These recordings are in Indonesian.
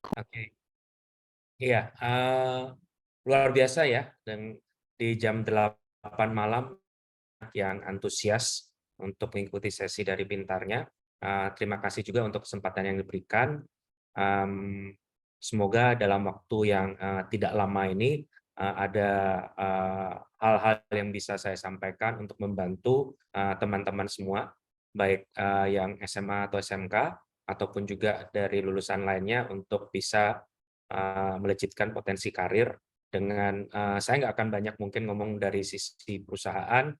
Oke, iya, luar biasa ya, dan di jam 8 malam yang antusias untuk mengikuti sesi dari Pintarnya. Terima kasih juga untuk kesempatan yang diberikan. Mmm, Semoga dalam waktu yang, tidak lama ini, ada, hal-hal yang bisa saya sampaikan untuk membantu, teman-teman semua, baik, yang SMA atau SMK, ataupun juga dari lulusan lainnya untuk bisa, melejitkan potensi karir dengan, saya nggak akan banyak mungkin ngomong dari sisi perusahaan,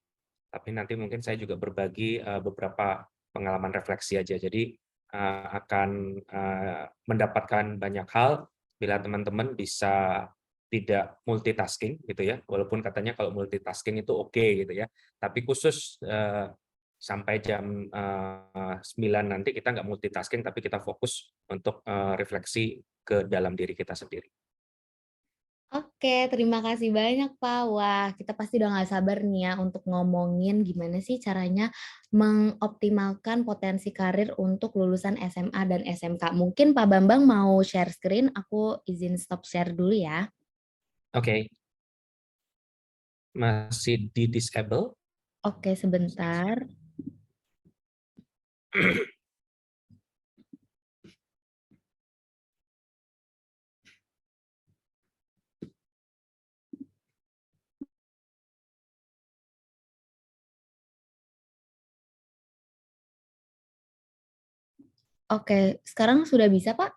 tapi nanti mungkin saya juga berbagi, beberapa pengalaman refleksi aja. Jadi, akan, mendapatkan banyak hal bila teman-teman bisa tidak multitasking gitu ya, walaupun katanya kalau multitasking itu oke gitu ya. Tapi khusus, sampai jam, 9 nanti kita nggak multitasking, tapi kita fokus untuk, refleksi ke dalam diri kita sendiri. Oke, terima kasih banyak, Pak. Wah, kita pasti udah nggak sabar nih ya untuk ngomongin gimana sih caranya mengoptimalkan potensi karir untuk lulusan SMA dan SMK. Mungkin Pak Bambang mau share screen, aku izin stop share dulu ya. Oke, masih di-disable? Oke, sebentar. Oke, sekarang sudah bisa, Pak?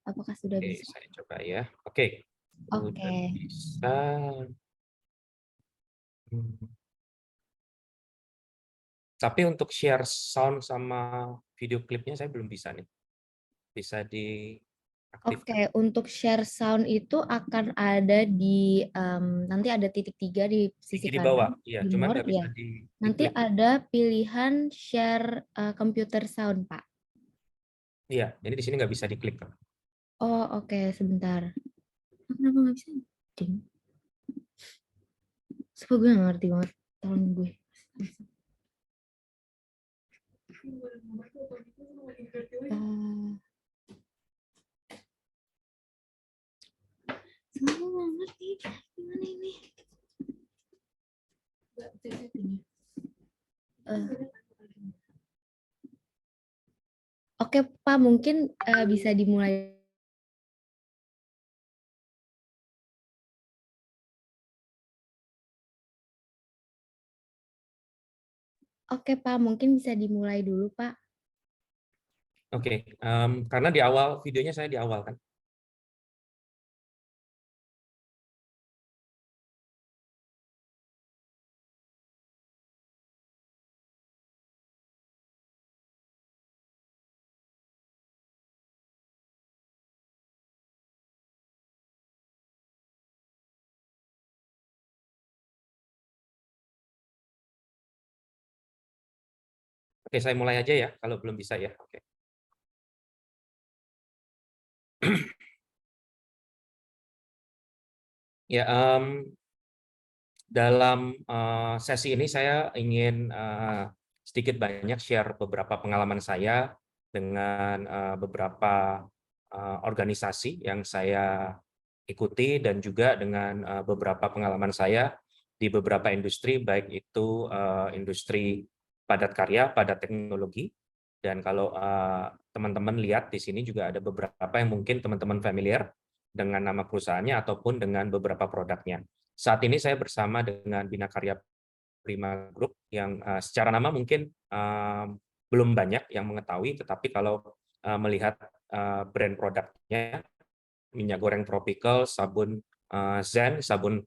Apakah sudah Oke, bisa? saya coba ya. Oke, Oke. udah bisa. Hmm. Tapi untuk share sound sama video klipnya saya belum bisa nih. Bisa diaktifkan? Oke, untuk share sound itu akan ada di, nanti ada titik 3 di sisi Tinggi di bawah, kanan, iya, di cuman more nggak bisa ya. Nanti diklik. ada pilihan share, computer sound, Pak. Iya, jadi di sini nggak bisa diklik, Kak. Oh, oke, sebentar. Kenapa nggak bisa? Ding. Sumpah gue nggak ngerti banget. Tolong gue. Eh, Sumpah gue nggak ngerti. Gimana ini? Eh, Oke, Pak, mungkin bisa dimulai. Oke, Pak, mungkin bisa dimulai dulu, Pak. Oke, karena di awal videonya saya di awal kan? Oke, saya mulai aja ya, kalau belum bisa ya, oke. Ya, dalam, sesi ini saya ingin, sedikit banyak share beberapa pengalaman saya dengan, beberapa, organisasi yang saya ikuti dan juga dengan, beberapa pengalaman saya di beberapa industri, baik itu, industri padat karya, padat teknologi, dan kalau, teman-teman lihat di sini juga ada beberapa yang mungkin teman-teman familiar dengan nama perusahaannya ataupun dengan beberapa produknya. Saat ini saya bersama dengan Bina Karya Prima Group yang, secara nama mungkin, belum banyak yang mengetahui, tetapi kalau, melihat, brand produknya, minyak goreng Tropical, sabun, Zen, sabun,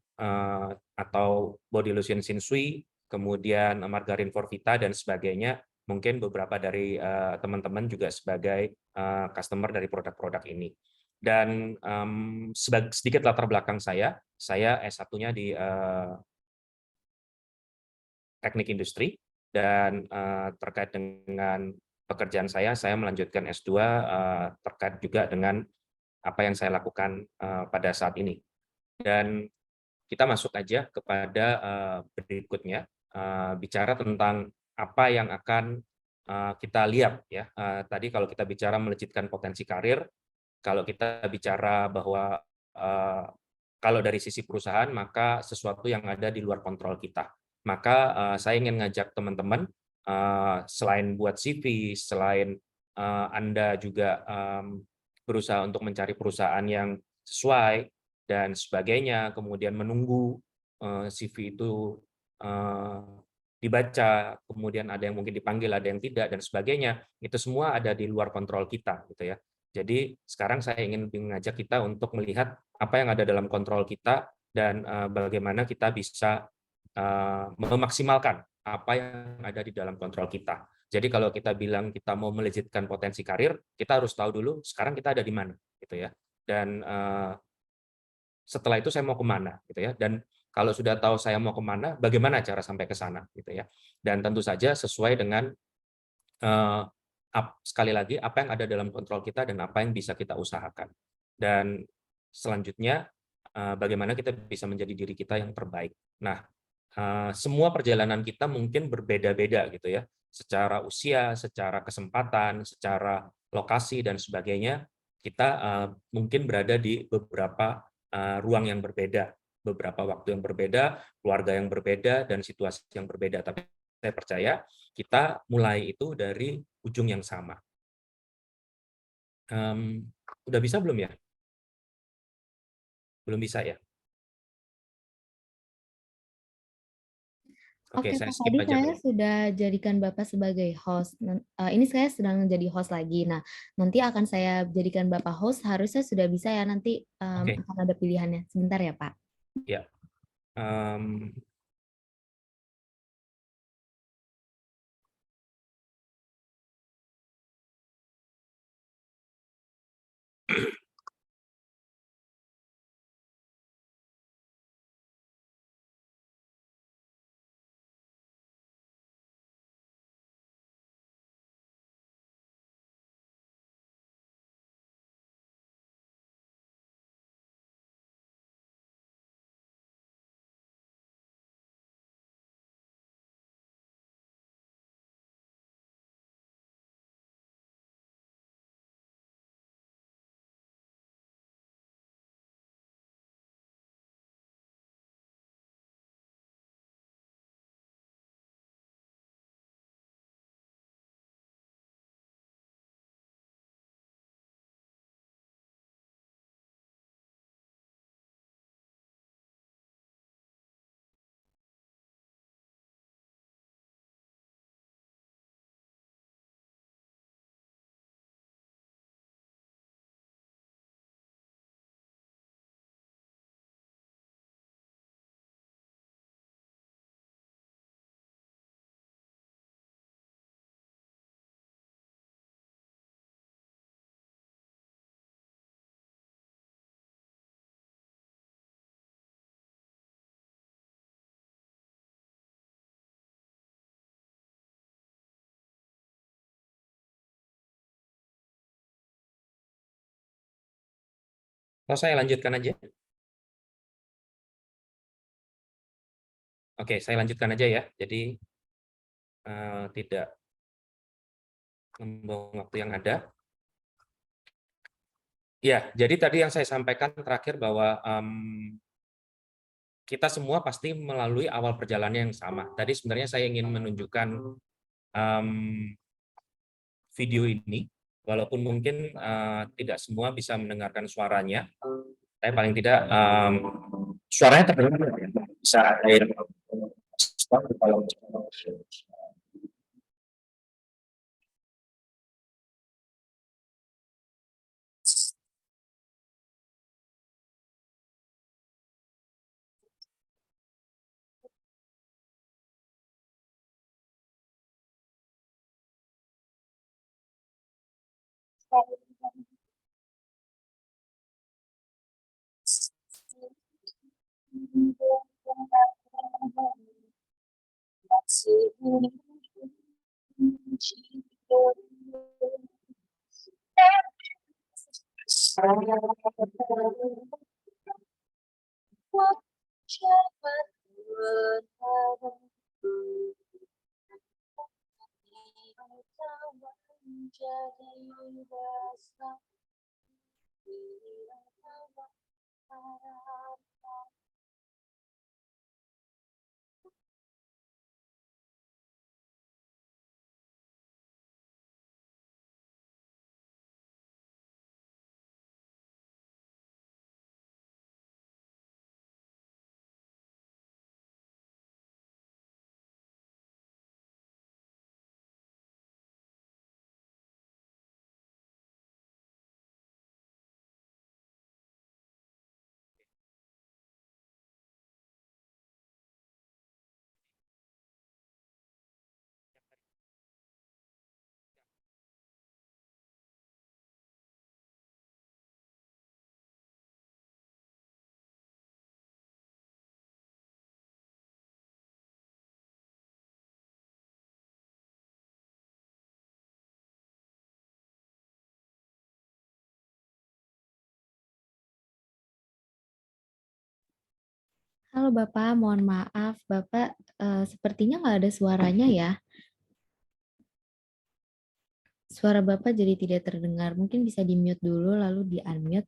atau body lotion Shinsui, kemudian margarin Forvita dan sebagainya, mungkin beberapa dari, teman-teman juga sebagai, customer dari produk-produk ini. Dan, sedikit latar belakang saya S1-nya di, teknik industri dan, terkait dengan pekerjaan saya melanjutkan S2, terkait juga dengan apa yang saya lakukan, pada saat ini. Dan kita masuk aja kepada, berikutnya, bicara tentang apa yang akan, kita lihat ya, tadi kalau kita bicara melejitkan potensi karir, Kalau kita bicara bahwa kalau dari sisi perusahaan, maka sesuatu yang ada di luar kontrol kita. Maka saya ingin ngajak teman-teman, selain buat CV, selain Anda juga berusaha untuk mencari perusahaan yang sesuai dan sebagainya, kemudian menunggu CV itu eh, dibaca, kemudian ada yang mungkin dipanggil, ada yang tidak, dan sebagainya. Itu semua ada di luar kontrol kita, gitu ya. Jadi sekarang saya ingin mengajak kita untuk melihat apa yang ada dalam kontrol kita dan bagaimana kita bisa memaksimalkan apa yang ada di dalam kontrol kita. Jadi kalau kita bilang kita mau melejitkan potensi karir, kita harus tahu dulu sekarang kita ada di mana, gitu ya. Dan setelah itu saya mau kemana, gitu ya. Dan kalau sudah tahu saya mau kemana, bagaimana cara sampai ke sana, gitu ya. Dan tentu saja sesuai dengan eh, sekali lagi apa yang ada dalam kontrol kita dan apa yang bisa kita usahakan. Dan selanjutnya bagaimana kita bisa menjadi diri kita yang terbaik. Nah, semua perjalanan kita mungkin berbeda-beda gitu ya, secara usia, secara kesempatan, secara lokasi dan sebagainya. Kita mungkin berada di beberapa ruang yang berbeda, beberapa waktu yang berbeda, keluarga yang berbeda, dan situasi yang berbeda. Tapi saya percaya kita mulai itu dari ujung yang sama. Udah bisa belum ya? Belum bisa ya? Oke, Oke, saya Pak, skip tadi aja saya dulu. sudah jadikan Bapak sebagai host. Ini saya sedang jadi host lagi. Nah, nanti akan saya jadikan Bapak host, harusnya sudah bisa ya, nanti Oke, akan ada pilihannya. Sebentar ya, Pak. ya. Em, saya lanjutkan aja. Oke, saya lanjutkan aja ya. Jadi tidak membuang waktu yang ada. Ya, jadi tadi yang saya sampaikan terakhir bahwa kita semua pasti melalui awal perjalanan yang sama. Tadi sebenarnya saya ingin menunjukkan em, video ini, walaupun mungkin tidak semua bisa mendengarkan suaranya. Saya paling tidak suaranya terdengar ya? Bisa air kalau Halo Bapak, mohon maaf Bapak, sepertinya nggak ada suaranya ya. Suara Bapak jadi tidak terdengar. Mungkin bisa di-mute dulu lalu di-unmute.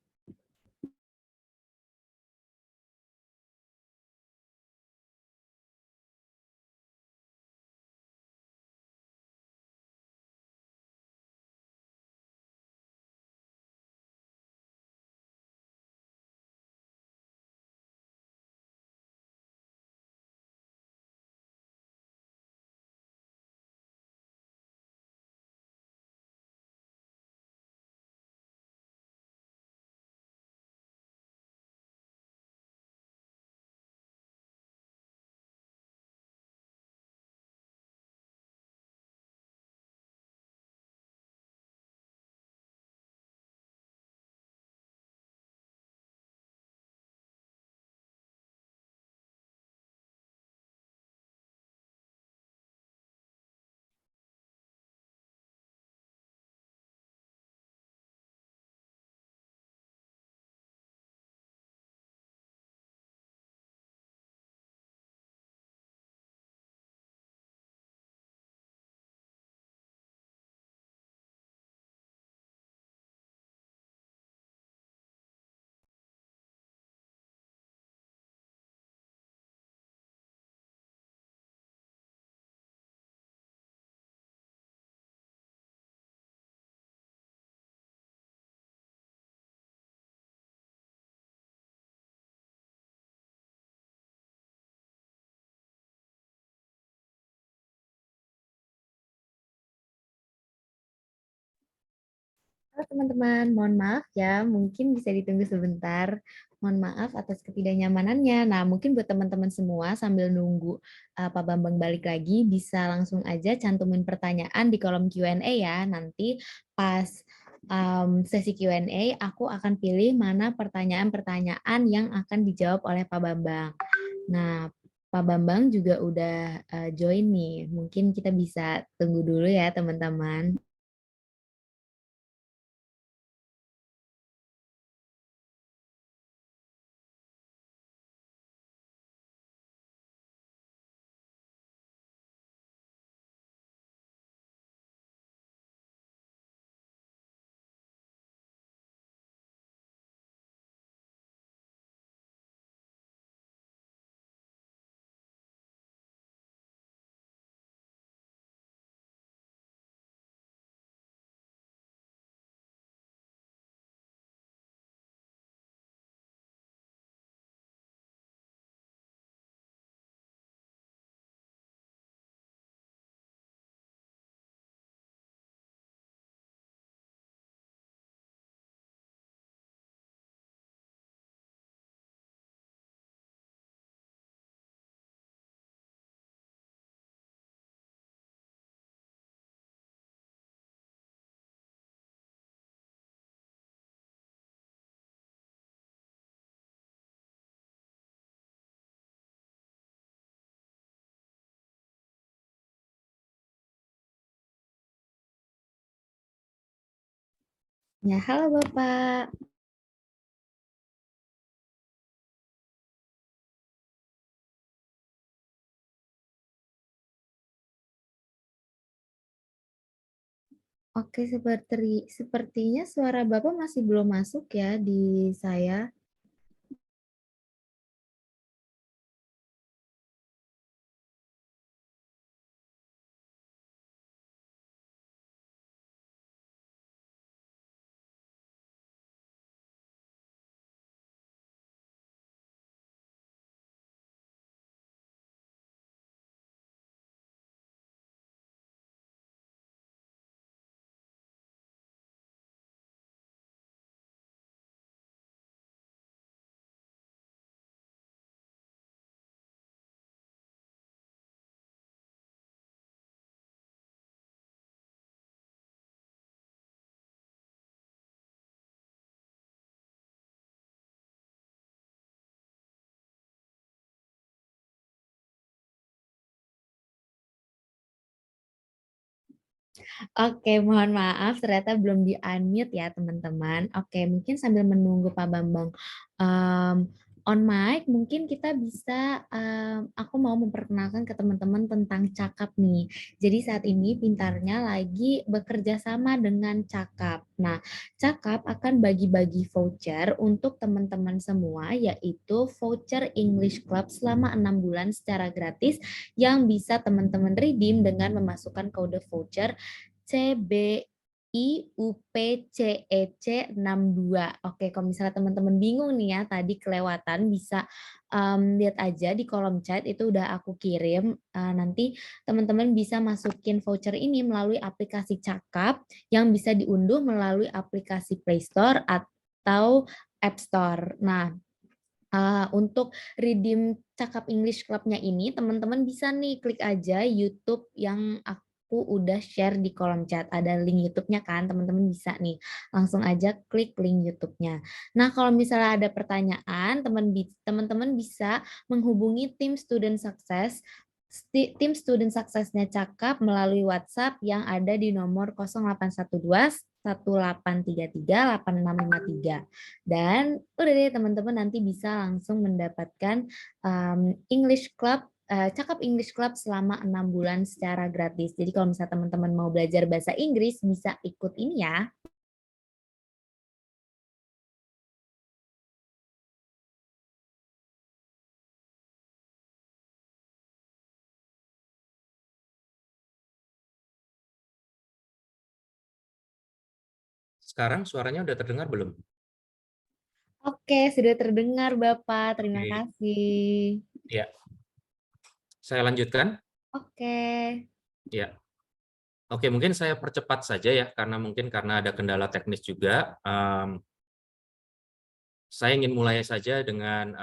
Halo teman-teman, mohon maaf ya, mungkin bisa ditunggu sebentar. Mohon maaf atas ketidaknyamanannya. Nah, mungkin buat teman-teman semua sambil nunggu Pak Bambang balik lagi, bisa langsung aja cantumin pertanyaan di kolom Q&A ya. Nanti pas sesi Q&A, aku akan pilih mana pertanyaan-pertanyaan yang akan dijawab oleh Pak Bambang. Nah, Pak Bambang juga udah join nih. Mungkin kita bisa tunggu dulu ya, teman-teman. Ya, halo Bapak. Oke, sepertinya suara Bapak masih belum masuk ya di saya. Oke, mohon maaf ternyata belum di-unmute ya teman-teman. Oke, mungkin sambil menunggu Pak Bambang em, on mic, mungkin kita bisa, aku mau memperkenalkan ke teman-teman tentang Cakap nih. Jadi saat ini Pintarnya lagi bekerja sama dengan Cakap. Nah, Cakap akan bagi-bagi voucher untuk teman-teman semua, yaitu voucher English Club selama 6 bulan secara gratis yang bisa teman-teman redeem dengan memasukkan kode voucher CBIUPCEC62. Oke, kalau misalnya teman-teman bingung nih ya, tadi kelewatan bisa lihat aja di kolom chat itu udah aku kirim. Nanti teman-teman bisa masukin voucher ini melalui aplikasi Cakap yang bisa diunduh melalui aplikasi Play Store atau App Store. Nah, untuk redeem Cakap English Club-nya ini, teman-teman bisa nih klik aja YouTube yang aku udah share di kolom chat. Ada link YouTube-nya kan, teman-teman bisa nih langsung aja klik link YouTube-nya. Nah, kalau misalnya ada pertanyaan, teman-teman bisa menghubungi tim student success-nya Cakap melalui WhatsApp yang ada di nomor 0812 1833 8653. Dan udah deh teman-teman nanti bisa langsung mendapatkan English Club, Cakap English Club selama 6 bulan secara gratis. Jadi kalau misalnya teman-teman mau belajar bahasa Inggris bisa ikut ini ya. Sekarang suaranya udah terdengar belum? Oke, sudah terdengar Bapak. Terima Oke, kasih. ya. Saya lanjutkan. Oke. Ya. Oke, mungkin saya percepat saja ya, karena ada kendala teknis juga. Saya ingin mulai saja dengan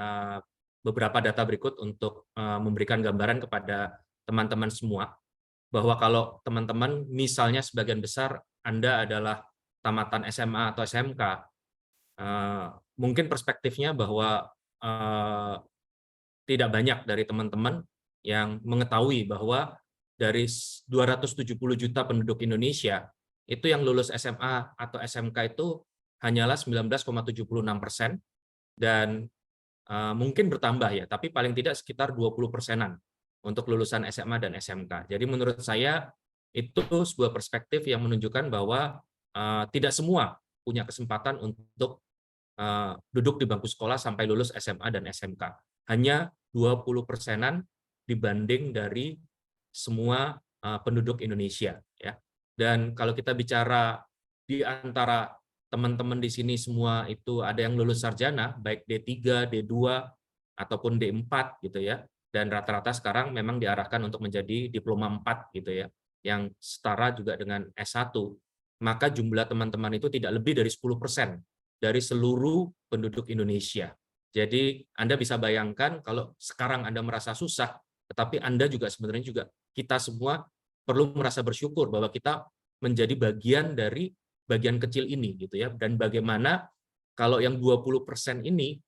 beberapa data berikut untuk memberikan gambaran kepada teman-teman semua, bahwa kalau teman-teman misalnya sebagian besar Anda adalah tamatan SMA atau SMK, mungkin perspektifnya bahwa eh, tidak banyak dari teman-teman yang mengetahui bahwa dari 270 juta penduduk Indonesia, itu yang lulus SMA atau SMK itu hanyalah 19,76%, dan mungkin bertambah ya, tapi paling tidak sekitar 20%-an untuk lulusan SMA dan SMK. Jadi menurut saya itu sebuah perspektif yang menunjukkan bahwa tidak semua punya kesempatan untuk duduk di bangku sekolah sampai lulus SMA dan SMK. Hanya 20%-an dibanding dari semua penduduk Indonesia, ya. Dan kalau kita bicara di antara teman-teman di sini semua itu ada yang lulus sarjana, baik D3, D2 ataupun D4 gitu ya. Dan rata-rata sekarang memang diarahkan untuk menjadi diploma 4 gitu ya, yang setara juga dengan S1. Maka jumlah teman-teman itu tidak lebih dari 10% dari seluruh penduduk Indonesia. Jadi Anda bisa bayangkan kalau sekarang Anda merasa susah, tetapi Anda juga sebenarnya juga kita semua perlu merasa bersyukur bahwa kita menjadi bagian dari bagian kecil ini gitu ya. Dan bagaimana kalau yang 20% ini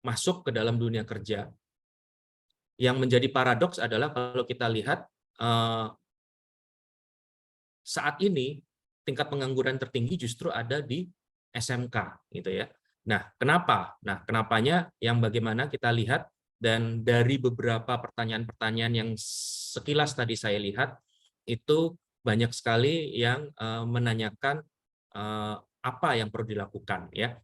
masuk ke dalam dunia kerja. Yang menjadi paradoks adalah kalau kita lihat saat ini tingkat pengangguran tertinggi justru ada di SMK gitu ya. Nah, kenapa? Nah, kenapanya yang bagaimana kita lihat, dan dari beberapa pertanyaan-pertanyaan yang sekilas tadi saya lihat itu banyak sekali yang menanyakan apa yang perlu dilakukan ya.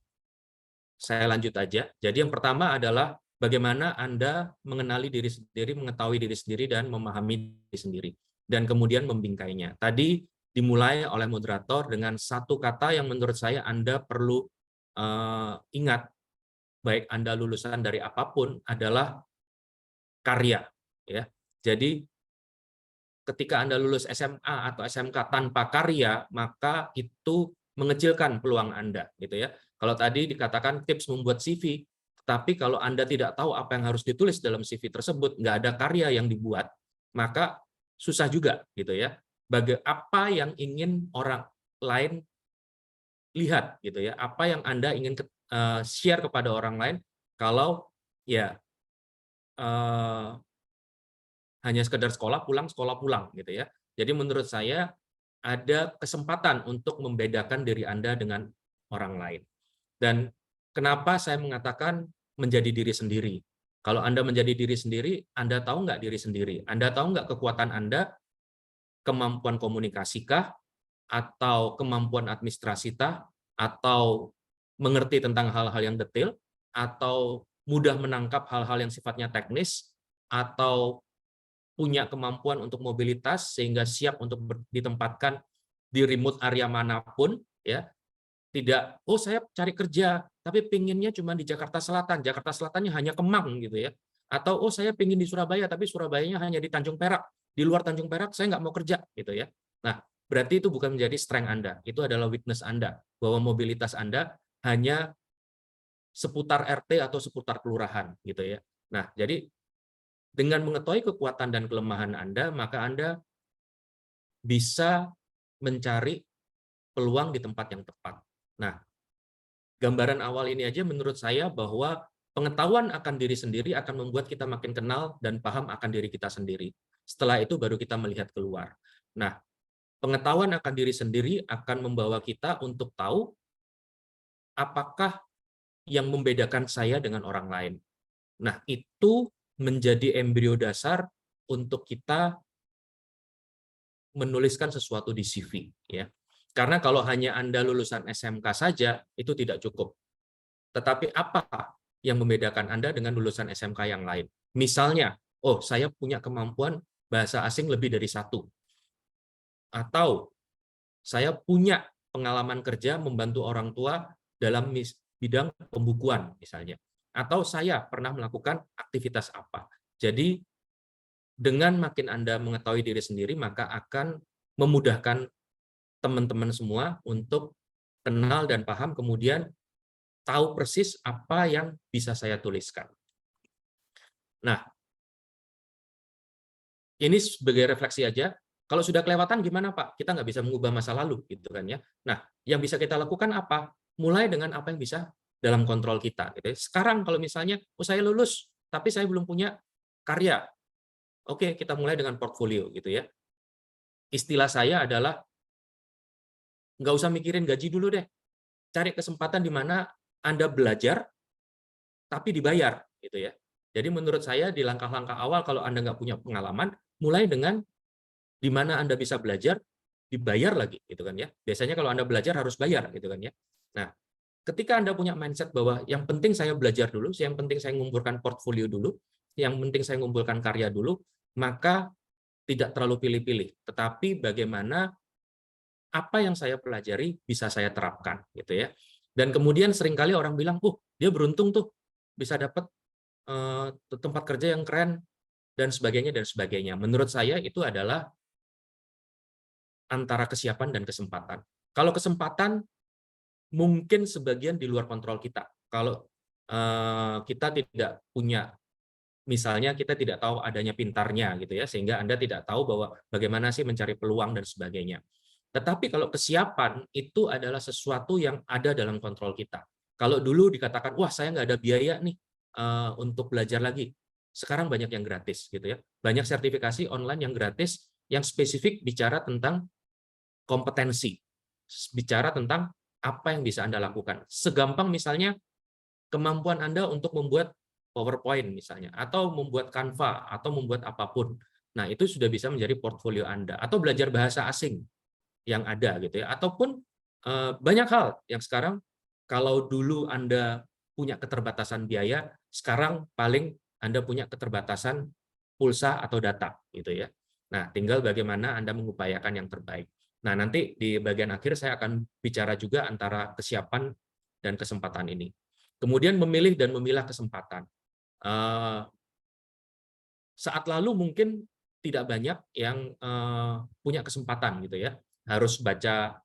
Saya lanjut aja. Jadi yang pertama adalah bagaimana Anda mengenali diri sendiri, mengetahui diri sendiri, dan memahami diri sendiri. Dan kemudian membingkainya. Tadi dimulai oleh moderator dengan satu kata yang menurut saya Anda perlu ingat, baik Anda lulusan dari apapun, adalah karya. Ya. Jadi ketika Anda lulus SMA atau SMK tanpa karya, maka itu mengecilkan peluang Anda, gitu ya. Kalau tadi dikatakan tips membuat CV, tapi kalau Anda tidak tahu apa yang harus ditulis dalam CV tersebut, nggak ada karya yang dibuat, maka susah juga, gitu ya. Apa yang ingin orang lain lihat, gitu ya. Apa yang Anda ingin share kepada orang lain, kalau ya eh, hanya sekedar sekolah pulang, gitu ya. Jadi menurut saya ada kesempatan untuk membedakan diri Anda dengan orang lain. Dan kenapa saya mengatakan menjadi diri sendiri. Kalau Anda menjadi diri sendiri, Anda tahu nggak diri sendiri? Anda tahu nggak kekuatan Anda, kemampuan komunikasikah, atau kemampuan administrasikah, atau mengerti tentang hal-hal yang detail, atau mudah menangkap hal-hal yang sifatnya teknis, atau punya kemampuan untuk mobilitas sehingga siap untuk ditempatkan di remote area manapun, ya. Tidak, oh saya cari kerja, tapi pinginnya cuma di Jakarta Selatan, Jakarta Selatannya hanya Kemang gitu ya. Atau oh saya pingin di Surabaya, tapi Surabayanya hanya di Tanjung Perak. Di luar Tanjung Perak saya nggak mau kerja gitu ya. Nah, berarti itu bukan menjadi strength Anda, itu adalah weakness Anda, bahwa mobilitas Anda hanya seputar RT atau seputar kelurahan gitu ya. Nah, jadi dengan mengetahui kekuatan dan kelemahan Anda, maka Anda bisa mencari peluang di tempat yang tepat. Nah, gambaran awal ini aja menurut saya bahwa pengetahuan akan diri sendiri akan membuat kita makin kenal dan paham akan diri kita sendiri. Setelah itu baru kita melihat keluar. Nah, pengetahuan akan diri sendiri akan membawa kita untuk tahu apakah yang membedakan saya dengan orang lain. Nah, itu menjadi embrio dasar untuk kita menuliskan sesuatu di CV, ya. Karena kalau hanya Anda lulusan SMK saja itu tidak cukup. Tetapi apa yang membedakan Anda dengan lulusan SMK yang lain? Misalnya, oh saya punya kemampuan bahasa asing lebih dari satu. Atau saya punya pengalaman kerja membantu orang tua dalam bidang pembukuan misalnya. Atau saya pernah melakukan aktivitas apa. Jadi dengan makin Anda mengetahui diri sendiri, maka akan memudahkan teman-teman semua untuk kenal dan paham, kemudian tahu persis apa yang bisa saya tuliskan. Nah, ini sebagai refleksi aja. Kalau sudah kelewatan gimana Pak? Kita nggak bisa mengubah masa lalu, gitu kan ya. Nah, yang bisa kita lakukan apa? Mulai dengan apa yang bisa dalam kontrol kita. Gitu ya. Sekarang kalau misalnya, oh saya lulus, tapi saya belum punya karya. Oke, kita mulai dengan portfolio, gitu ya. Istilah saya adalah nggak usah mikirin gaji dulu deh. Cari kesempatan di mana Anda belajar, tapi dibayar, gitu ya. Jadi menurut saya di langkah-langkah awal kalau Anda nggak punya pengalaman, mulai dengan di mana Anda bisa belajar, dibayar lagi, gitu kan ya. Biasanya kalau Anda belajar harus bayar, gitu kan ya. Nah, ketika Anda punya mindset bahwa yang penting saya belajar dulu, yang penting saya mengumpulkan portfolio dulu, yang penting saya mengumpulkan karya dulu, maka tidak terlalu pilih-pilih. Tetapi bagaimana apa yang saya pelajari bisa saya terapkan, gitu ya. Dan kemudian seringkali orang bilang, dia beruntung tuh bisa dapat tempat kerja yang keren dan sebagainya dan sebagainya. Menurut saya itu adalah antara kesiapan dan kesempatan. Kalau kesempatan mungkin sebagian di luar kontrol kita. Kalau kita tidak punya, misalnya kita tidak tahu adanya pintarnya gitu ya, sehingga Anda tidak tahu bahwa bagaimana sih mencari peluang dan sebagainya. Tetapi kalau kesiapan itu adalah sesuatu yang ada dalam kontrol kita. Kalau dulu dikatakan, wah saya nggak ada biaya nih untuk belajar lagi. Sekarang banyak yang gratis gitu ya. Banyak sertifikasi online yang gratis yang spesifik bicara tentang kompetensi, bicara tentang apa yang bisa Anda lakukan. Segampang misalnya kemampuan Anda untuk membuat PowerPoint misalnya, atau membuat Canva, atau membuat apapun. Nah, itu sudah bisa menjadi portfolio Anda. Atau belajar bahasa asing yang ada gitu ya. Ataupun banyak hal yang sekarang kalau dulu Anda punya keterbatasan biaya, sekarang paling Anda punya keterbatasan pulsa atau data gitu ya. Nah, tinggal bagaimana Anda mengupayakan yang terbaik. Nah, nanti di bagian akhir saya akan bicara juga antara kesiapan dan kesempatan ini. Kemudian memilih dan memilah kesempatan. Saat lalu mungkin tidak banyak yang punya kesempatan gitu ya, harus baca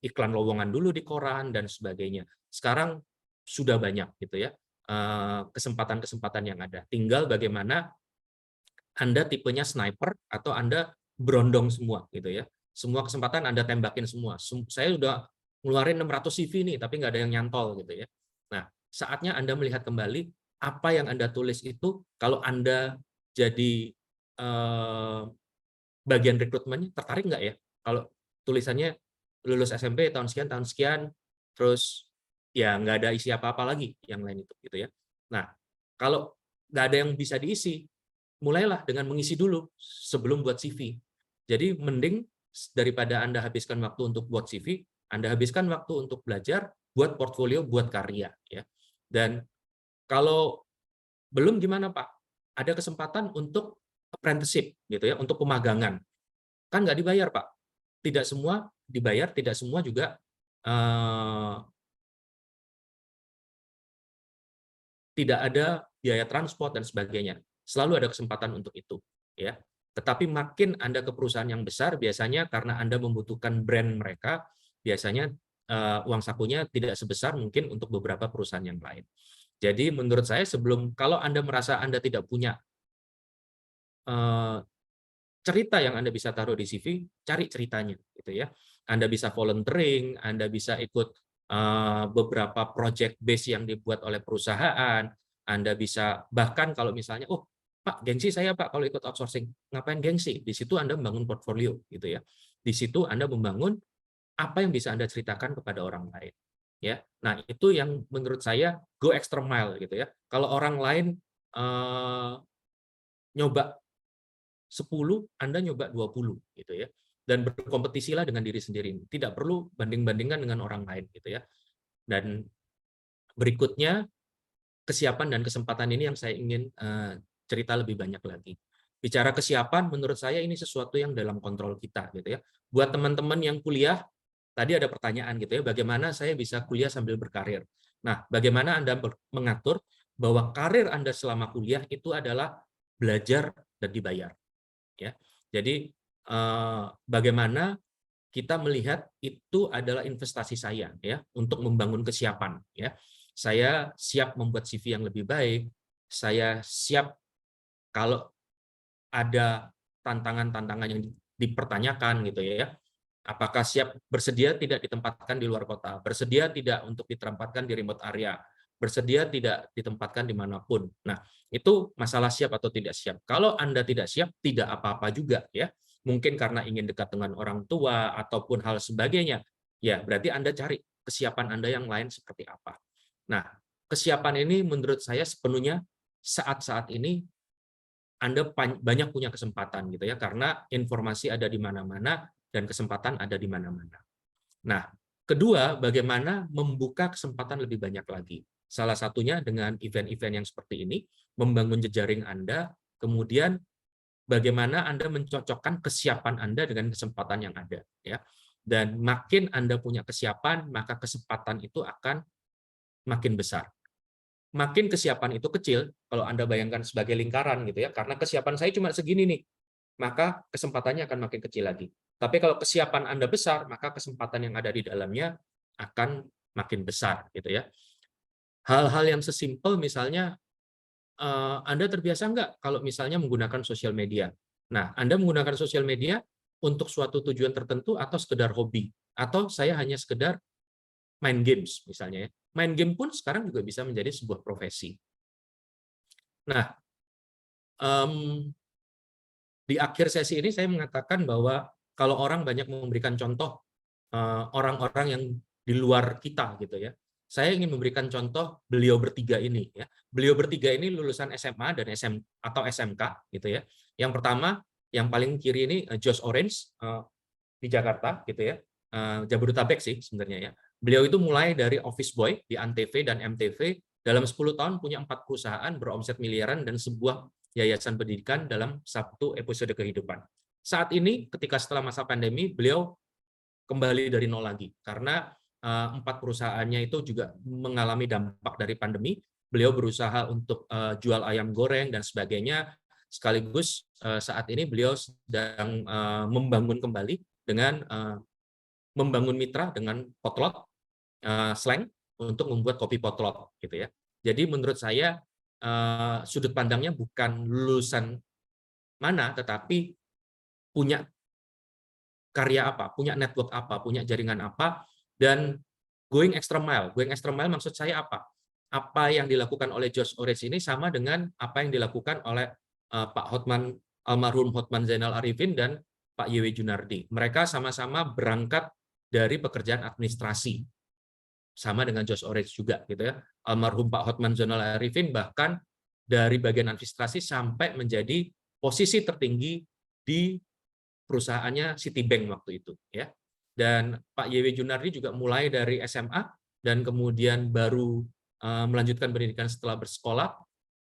iklan lowongan dulu di koran dan sebagainya. Sekarang sudah banyak gitu ya kesempatan-kesempatan yang ada. Tinggal bagaimana Anda tipenya sniper atau Anda berondong semua gitu ya. Semua kesempatan Anda tembakin semua. Saya udah ngeluarin 600 CV nih, tapi nggak ada yang nyantol gitu ya. Nah, saatnya Anda melihat kembali apa yang Anda tulis itu, kalau Anda jadi bagian rekrutmennya, tertarik nggak ya? Kalau tulisannya lulus SMP tahun sekian, terus ya nggak ada isi apa-apa lagi yang lain itu gitu ya. Nah, kalau nggak ada yang bisa diisi, mulailah dengan mengisi dulu sebelum buat CV. Jadi mending daripada Anda habiskan waktu untuk buat CV, Anda habiskan waktu untuk belajar, buat portfolio, buat karya ya. Dan kalau belum gimana Pak? Ada kesempatan untuk apprenticeship gitu ya, untuk pemagangan. Kan nggak dibayar Pak. Tidak semua dibayar, tidak semua juga eh, tidak ada biaya transport dan sebagainya. Selalu ada kesempatan untuk itu, ya. Tetapi makin Anda ke perusahaan yang besar, biasanya karena Anda membutuhkan brand mereka, biasanya uang sakunya tidak sebesar mungkin untuk beberapa perusahaan yang lain. Jadi menurut saya sebelum kalau Anda merasa Anda tidak punya eh, cerita yang Anda bisa taruh di CV, cari ceritanya, gitu ya. Anda bisa volunteering, Anda bisa ikut beberapa project base yang dibuat oleh perusahaan, Anda bisa bahkan kalau misalnya, oh Pak, gengsi saya Pak kalau ikut outsourcing, ngapain gengsi? Di situ Anda membangun portfolio, gitu ya. Di situ Anda membangun apa yang bisa Anda ceritakan kepada orang lain, ya. Nah itu yang menurut saya go extra mile, gitu ya. Kalau orang lain nyoba 10, Anda nyoba 20 gitu ya. Dan berkompetisilah dengan diri sendiri. Tidak perlu banding-bandingkan dengan orang lain gitu ya. Dan berikutnya kesiapan dan kesempatan ini yang saya ingin cerita lebih banyak lagi. Bicara kesiapan menurut saya ini sesuatu yang dalam kontrol kita gitu ya. Buat teman-teman yang kuliah, tadi ada pertanyaan gitu ya, bagaimana saya bisa kuliah sambil berkarir. Nah, bagaimana Anda mengatur bahwa karir Anda selama kuliah itu adalah belajar dan dibayar. Ya. Jadi bagaimana kita melihat itu adalah investasi saya ya untuk membangun kesiapan ya. Saya siap membuat CV yang lebih baik, saya siap kalau ada tantangan-tantangan yang dipertanyakan gitu ya. Apakah siap bersedia tidak ditempatkan di luar kota, bersedia tidak untuk ditempatkan di remote area, bersedia tidak ditempatkan dimanapun. Nah, itu masalah siap atau tidak siap. Kalau Anda tidak siap, tidak apa-apa juga ya. Mungkin karena ingin dekat dengan orang tua ataupun hal sebagainya. Ya, berarti Anda cari kesiapan Anda yang lain seperti apa. Nah, kesiapan ini menurut saya sepenuhnya saat-saat ini anda banyak punya kesempatan gitu ya, karena informasi ada di mana-mana dan kesempatan ada di mana-mana. Nah, kedua, bagaimana membuka kesempatan lebih banyak lagi. Salah satunya dengan event-event yang seperti ini, membangun jejaring Anda, kemudian bagaimana Anda mencocokkan kesiapan Anda dengan kesempatan yang ada. Ya. Dan makin Anda punya kesiapan, maka kesempatan itu akan makin besar. Makin kesiapan itu kecil, kalau Anda bayangkan sebagai lingkaran gitu ya, karena kesiapan saya cuma segini nih, maka kesempatannya akan makin kecil lagi. Tapi kalau kesiapan Anda besar, maka kesempatan yang ada di dalamnya akan makin besar gitu ya. Hal-hal yang sesimpel misalnya Anda terbiasa nggak kalau misalnya menggunakan sosial media. Nah, Anda menggunakan sosial media untuk suatu tujuan tertentu atau sekedar hobi, atau saya hanya sekedar main games misalnya ya. Main game pun sekarang juga bisa menjadi sebuah profesi. Nah, di akhir sesi ini saya mengatakan bahwa kalau orang banyak memberikan contoh orang-orang yang di luar kita gitu ya. Saya ingin memberikan contoh beliau bertiga ini ya. Beliau bertiga ini lulusan SMA dan atau SMK gitu ya. Yang pertama yang paling kiri ini Josh Orange di Jakarta gitu ya. Jabodetabek sih sebenarnya ya. Beliau itu mulai dari office boy di Antv dan MTV, dalam 10 tahun punya 4 perusahaan beromset miliaran dan sebuah yayasan pendidikan dalam satu episode kehidupan. Saat ini ketika setelah masa pandemi, beliau kembali dari nol lagi karena 4 perusahaannya itu juga mengalami dampak dari pandemi. Beliau berusaha untuk jual ayam goreng dan sebagainya, sekaligus saat ini beliau sedang membangun kembali dengan membangun mitra dengan Potlot Slang untuk membuat kopi potlot gitu ya. Jadi menurut saya sudut pandangnya bukan lulusan mana, tetapi punya karya apa, punya network apa, punya jaringan apa, dan going extra mile. Going extra mile maksud saya apa? Apa yang dilakukan oleh Josh Orange ini sama dengan apa yang dilakukan oleh Pak Hotman, almarhum Hotman Zainal Arifin dan Pak YW Junardi. Mereka sama-sama berangkat dari pekerjaan administrasi. sama dengan Josh Orange juga gitu ya. Almarhum Pak Hotman Zainal Arifin bahkan dari bagian administrasi sampai menjadi posisi tertinggi di perusahaannya Citibank waktu itu ya. Dan Pak YW Junardi juga mulai dari SMA dan kemudian baru melanjutkan pendidikan setelah bersekolah.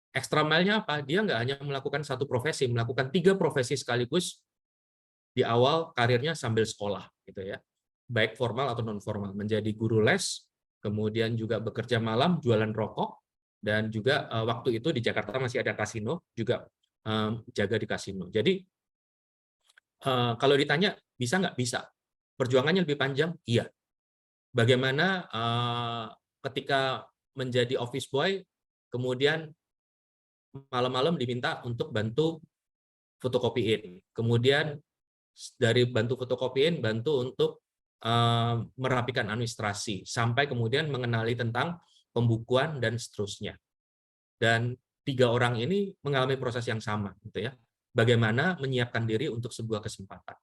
Extra mile-nya apa? Dia nggak hanya melakukan satu profesi, melakukan 3 profesi sekaligus di awal karirnya sambil sekolah gitu ya. Baik formal atau non formal, menjadi guru les, kemudian juga bekerja malam, jualan rokok, dan juga waktu itu di Jakarta masih ada kasino, juga jaga di kasino. Jadi kalau ditanya bisa nggak? Bisa. Perjuangannya lebih panjang? Iya. Bagaimana ketika menjadi office boy, kemudian malam-malam diminta untuk bantu fotokopiin. Kemudian dari bantu fotokopiin, bantu untuk merapikan administrasi, sampai kemudian mengenali tentang pembukuan dan seterusnya. Dan 3 orang ini mengalami proses yang sama, gitu ya. Bagaimana menyiapkan diri untuk sebuah kesempatan.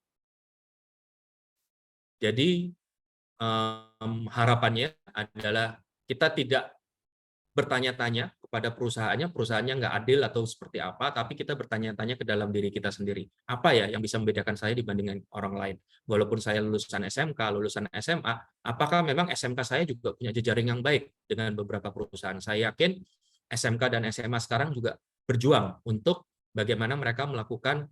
Jadi harapannya adalah kita tidak bertanya-tanya kepada perusahaannya nggak adil atau seperti apa, tapi kita bertanya-tanya ke dalam diri kita sendiri. Apa ya yang bisa membedakan saya dibandingkan orang lain? Walaupun saya lulusan SMK, lulusan SMA, apakah memang SMK saya juga punya jejaring yang baik dengan beberapa perusahaan? Saya yakin SMK dan SMA sekarang juga berjuang untuk bagaimana mereka melakukan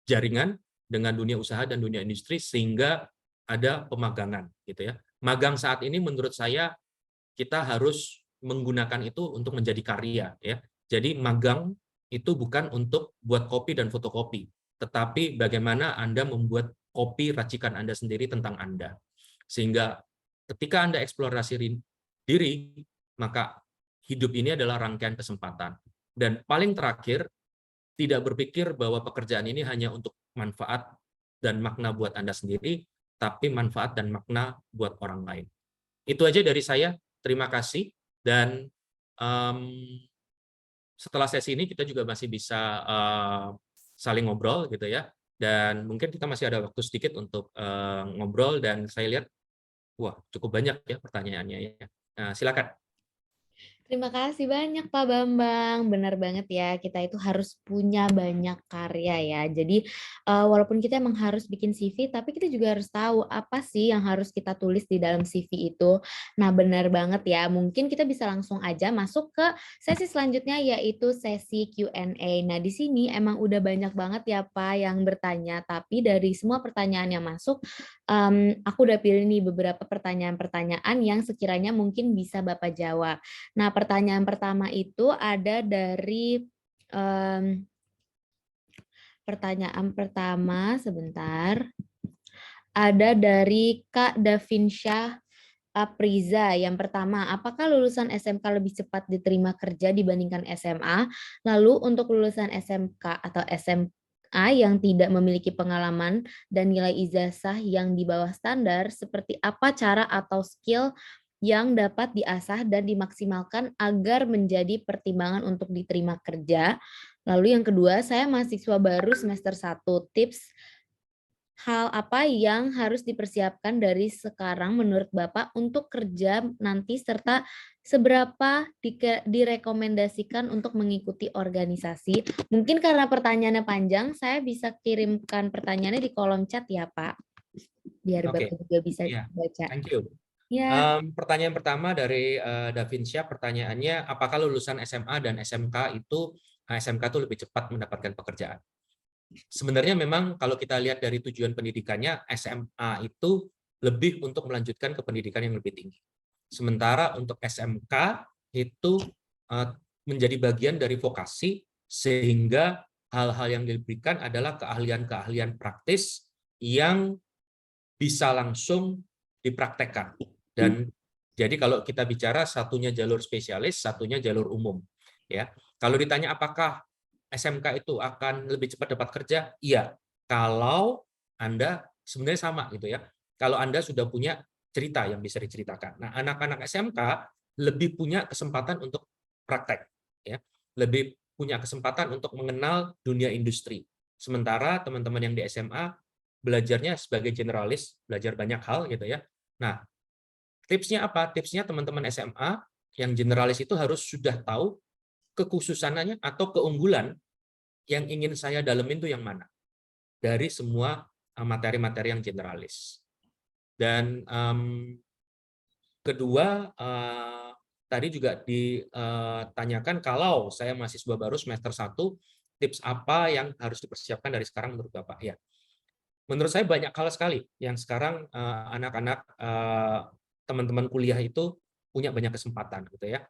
jaringan dengan dunia usaha dan dunia industri sehingga ada pemagangan gitu ya. Magang saat ini menurut saya kita harus menggunakan itu untuk menjadi karya ya. Jadi magang itu bukan untuk buat kopi dan fotokopi, tetapi bagaimana Anda membuat kopi racikan Anda sendiri tentang Anda. Sehingga ketika Anda eksplorasi diri, maka hidup ini adalah rangkaian kesempatan. Dan paling terakhir, tidak berpikir bahwa pekerjaan ini hanya untuk manfaat dan makna buat Anda sendiri, tapi manfaat dan makna buat orang lain. Itu aja dari saya. Terima kasih. Dan setelah sesi ini kita juga masih bisa saling ngobrol gitu ya. Dan mungkin kita masih ada waktu sedikit untuk ngobrol, dan saya lihat wah cukup banyak ya pertanyaannya ya. Nah, silakan. Terima kasih banyak Pak Bambang. Benar banget ya, kita itu harus punya banyak karya ya. Jadi walaupun kita emang harus bikin CV, tapi kita juga harus tahu apa sih yang harus kita tulis di dalam CV itu. Nah, benar banget ya. Mungkin kita bisa langsung aja masuk ke sesi selanjutnya, yaitu sesi Q&A. Nah, di sini emang udah banyak banget ya Pak yang bertanya, tapi dari semua pertanyaan yang masuk, aku udah pilih nih beberapa pertanyaan-pertanyaan yang sekiranya mungkin bisa Bapak jawab. Nah, pertanyaan pertama itu ada dari pertanyaan pertama sebentar. Ada dari Kak Davinsyah Apriza. Yang pertama, apakah lulusan SMK lebih cepat diterima kerja dibandingkan SMA? Lalu untuk lulusan SMK atau SMA yang tidak memiliki pengalaman dan nilai ijazah yang di bawah standar, seperti apa cara atau skill yang dapat diasah dan dimaksimalkan agar menjadi pertimbangan untuk diterima kerja? Lalu yang kedua, saya mahasiswa baru semester 1. Tips hal apa yang harus dipersiapkan dari sekarang menurut Bapak untuk kerja nanti, serta seberapa direkomendasikan untuk mengikuti organisasi? Mungkin karena pertanyaannya panjang, saya bisa kirimkan pertanyaannya di kolom chat ya Pak, biar Oke. Bapak juga bisa Iya, baca. thank you. Ya. Pertanyaan pertama dari Davinsya, pertanyaannya apakah lulusan SMA dan SMK itu SMK itu lebih cepat mendapatkan pekerjaan? Sebenarnya memang kalau kita lihat dari tujuan pendidikannya, SMA itu lebih untuk melanjutkan ke pendidikan yang lebih tinggi. Sementara untuk SMK itu menjadi bagian dari vokasi, sehingga hal-hal yang diberikan adalah keahlian-keahlian praktis yang bisa langsung dipraktekkan. Dan jadi kalau kita bicara satunya jalur spesialis, satunya jalur umum. Ya, kalau ditanya apakah SMK itu akan lebih cepat dapat kerja? Iya, kalau Anda sebenarnya sama gitu ya. Kalau Anda sudah punya cerita yang bisa diceritakan. Nah, anak-anak SMK lebih punya kesempatan untuk praktek, ya, lebih punya kesempatan untuk mengenal dunia industri. Sementara teman-teman yang di SMA belajarnya sebagai generalis, belajar banyak hal gitu ya. Nah, tipsnya apa? Tipsnya teman-teman SMA yang generalis itu harus sudah tahu kekhususannya atau keunggulan yang ingin saya dalemin itu yang mana dari semua materi-materi yang generalis. Dan kedua, tadi juga ditanyakan kalau saya mahasiswa baru semester 1, tips apa yang harus dipersiapkan dari sekarang menurut Bapak? Ya, menurut saya banyak hal sekali yang sekarang anak-anak teman-teman kuliah itu punya banyak kesempatan gitu ya.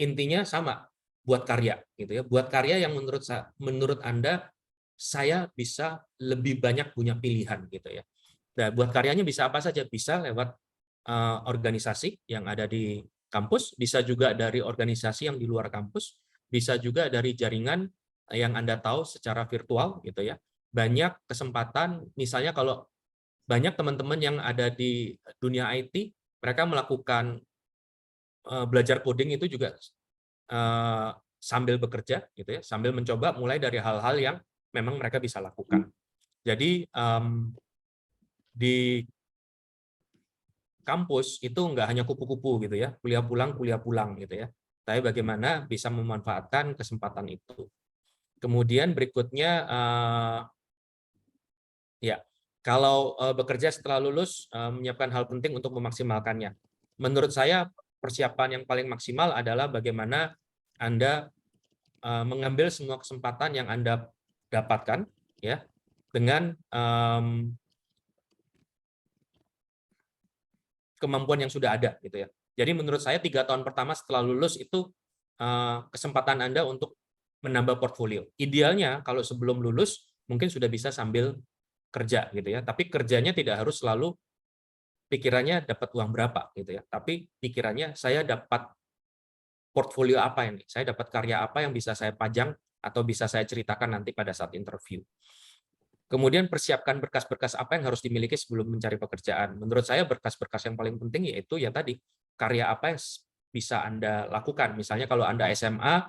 Intinya sama, buat karya gitu ya. Buat karya yang menurut Anda saya bisa lebih banyak punya pilihan gitu ya. Nah, buat karyanya bisa apa saja, bisa lewat organisasi yang ada di kampus, bisa juga dari organisasi yang di luar kampus, bisa juga dari jaringan yang Anda tahu secara virtual gitu ya. Banyak kesempatan, misalnya kalau banyak teman-teman yang ada di dunia IT, mereka melakukan belajar coding itu juga sambil bekerja gitu ya, sambil mencoba mulai dari hal-hal yang memang mereka bisa lakukan. Jadi di kampus itu nggak hanya kupu-kupu gitu ya, kuliah pulang gitu ya. Tapi bagaimana bisa memanfaatkan kesempatan itu. Kemudian berikutnya ya, kalau bekerja setelah lulus menyiapkan hal penting untuk memaksimalkannya. Menurut saya persiapan yang paling maksimal adalah bagaimana Anda mengambil semua kesempatan yang Anda dapatkan ya dengan kemampuan yang sudah ada gitu ya. Jadi menurut saya 3 tahun pertama setelah lulus itu kesempatan Anda untuk menambah portfolio. Idealnya kalau sebelum lulus mungkin sudah bisa sambil kerja gitu ya. Tapi kerjanya tidak harus selalu pikirannya dapat uang berapa gitu ya. Tapi pikirannya saya dapat portfolio apa ini? Saya dapat karya apa yang bisa saya pajang atau bisa saya ceritakan nanti pada saat interview. Kemudian persiapkan berkas-berkas apa yang harus dimiliki sebelum mencari pekerjaan. Menurut saya berkas-berkas yang paling penting yaitu ya tadi, karya apa yang bisa Anda lakukan. Misalnya kalau Anda SMA,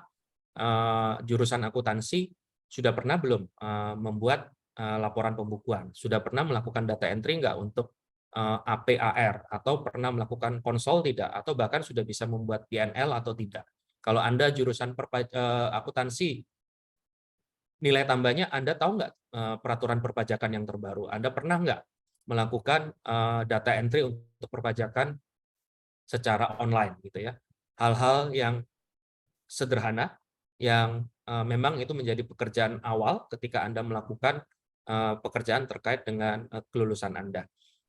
jurusan akuntansi, sudah pernah belum membuat laporan pembukuan? Sudah pernah melakukan data entry nggak untuk APAR? Atau pernah melakukan konsol tidak? Atau bahkan sudah bisa membuat PNL atau tidak? Kalau Anda jurusan akuntansi, nilai tambahnya Anda tahu nggak peraturan perpajakan yang terbaru? Anda pernah nggak melakukan data entry untuk perpajakan secara online gitu ya? Hal-hal yang sederhana yang memang itu menjadi pekerjaan awal ketika Anda melakukan pekerjaan terkait dengan kelulusan Anda.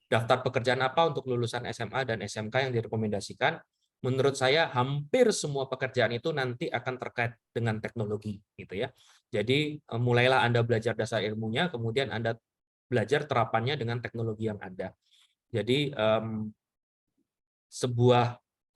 Daftar pekerjaan apa untuk lulusan SMA dan SMK yang direkomendasikan? Menurut saya hampir semua pekerjaan itu nanti akan terkait dengan teknologi gitu ya. Jadi mulailah Anda belajar dasar ilmunya, kemudian Anda belajar terapannya dengan teknologi yang ada. Jadi sebuah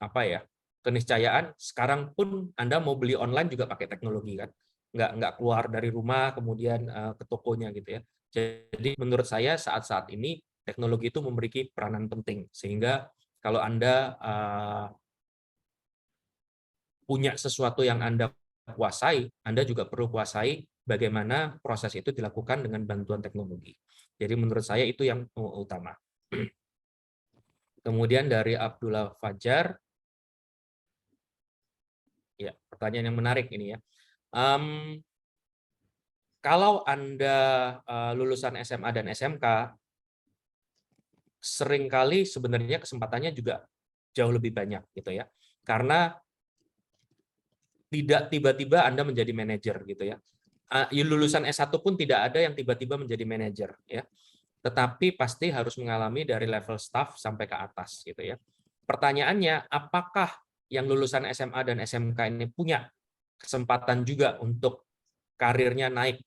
apa ya, keniscayaan sekarang pun Anda mau beli online juga pakai teknologi kan. Nggak keluar dari rumah kemudian ke tokonya gitu ya. Jadi menurut saya saat-saat ini teknologi itu memiliki peranan penting sehingga kalau Anda punya sesuatu yang Anda kuasai, Anda juga perlu kuasai bagaimana proses itu dilakukan dengan bantuan teknologi. Jadi menurut saya itu yang utama. Kemudian dari Abdullah Fajar, ya pertanyaan yang menarik ini ya. Kalau Anda lulusan SMA dan SMK, seringkali sebenarnya kesempatannya juga jauh lebih banyak gitu ya. Karena tidak tiba-tiba Anda menjadi manajer gitu ya. Lulusan S1 pun tidak ada yang tiba-tiba menjadi manajer ya. Tetapi pasti harus mengalami dari level staff sampai ke atas gitu ya. Pertanyaannya, apakah yang lulusan SMA dan SMK ini punya kesempatan juga untuk karirnya naik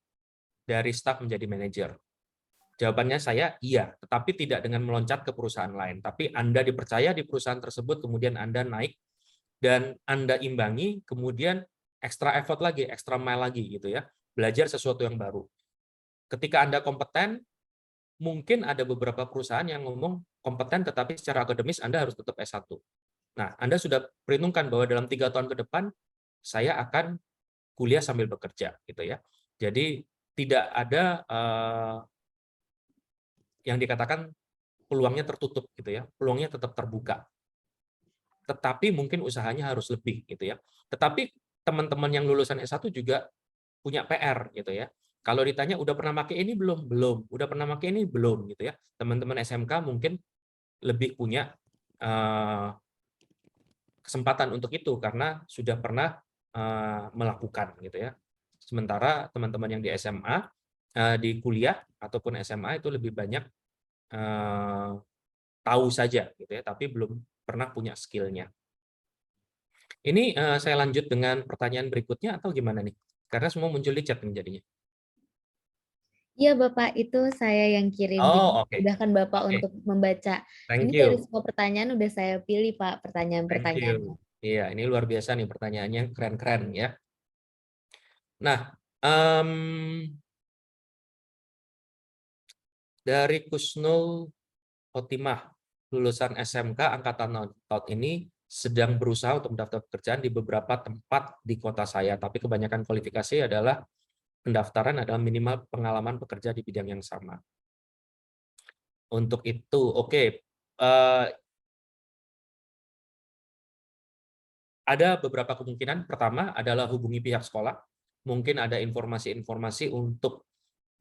dari staff menjadi manajer? Jawabannya saya iya, tetapi tidak dengan meloncat ke perusahaan lain. Tapi Anda dipercaya di perusahaan tersebut, kemudian Anda naik dan Anda imbangi, kemudian extra effort lagi, extra mile lagi gitu ya. Belajar sesuatu yang baru. Ketika Anda kompeten, mungkin ada beberapa perusahaan yang ngomong kompeten tetapi secara akademis Anda harus tetap S1. Nah, Anda sudah perhitungkan bahwa dalam 3 tahun ke depan saya akan kuliah sambil bekerja gitu ya. Jadi tidak ada yang dikatakan peluangnya tertutup gitu ya, peluangnya tetap terbuka. Tetapi mungkin usahanya harus lebih gitu ya. Tetapi teman-teman yang lulusan S1 juga punya PR gitu ya. Kalau ditanya udah pernah pakai ini belum? Belum. Udah pernah pakai ini belum gitu ya. Teman-teman SMK mungkin lebih punya kesempatan untuk itu karena sudah pernah melakukan gitu ya. Sementara teman-teman yang di SMA, di kuliah ataupun SMA itu lebih banyak tahu saja gitu ya, tapi belum pernah punya skill-nya. Ini saya lanjut dengan pertanyaan berikutnya atau gimana nih? Karena semua muncul di chat nih jadinya. Iya Bapak, itu saya yang kirim. Jadi Oh, oke. mudahkan Bapak Oke, untuk membaca. Ini thank dari you. semua pertanyaan udah saya pilih Pak, Thank pertanyaan-pertanyaannya. you. Iya, ini luar biasa nih pertanyaannya, keren-keren ya. Nah, dari Kusnul Khotimah, lulusan SMK angkatan tahun ini sedang berusaha untuk mendaftar pekerjaan di beberapa tempat di kota saya, tapi kebanyakan kualifikasi adalah pendaftaran adalah minimal pengalaman bekerja di bidang yang sama. Untuk itu, oke, ada beberapa kemungkinan. Pertama adalah hubungi pihak sekolah, mungkin ada informasi-informasi untuk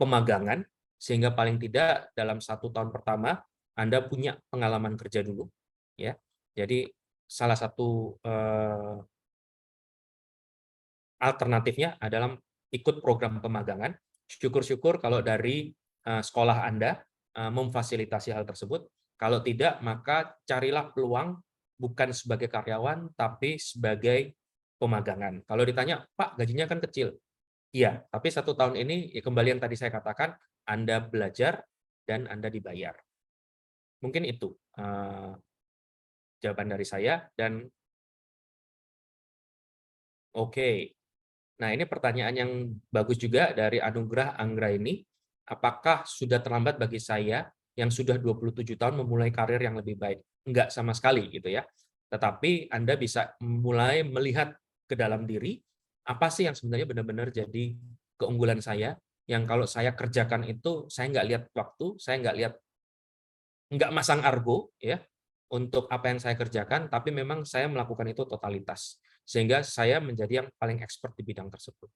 pemagangan, sehingga paling tidak dalam 1 tahun pertama Anda punya pengalaman kerja dulu, ya. Jadi salah satu alternatifnya adalah ikut program pemagangan. Syukur-syukur kalau dari sekolah Anda memfasilitasi hal tersebut. Kalau tidak, maka carilah peluang bukan sebagai karyawan, tapi sebagai pemagangan. Kalau ditanya, Pak, gajinya kan kecil. Iya, tapi 1 tahun ini, ya kembali yang tadi saya katakan, Anda belajar dan Anda dibayar. Mungkin itu jawaban dari saya. Dan oke, nah ini pertanyaan yang bagus juga dari Anugrah Anggraini. Apakah sudah terlambat bagi saya yang sudah 27 tahun memulai karir yang lebih baik? Enggak sama sekali gitu ya. Tetapi Anda bisa mulai melihat ke dalam diri, apa sih yang sebenarnya benar-benar jadi keunggulan saya, yang kalau saya kerjakan itu saya nggak lihat waktu, saya nggak masang argo ya untuk apa yang saya kerjakan, tapi memang saya melakukan itu totalitas. Sehingga saya menjadi yang paling expert di bidang tersebut.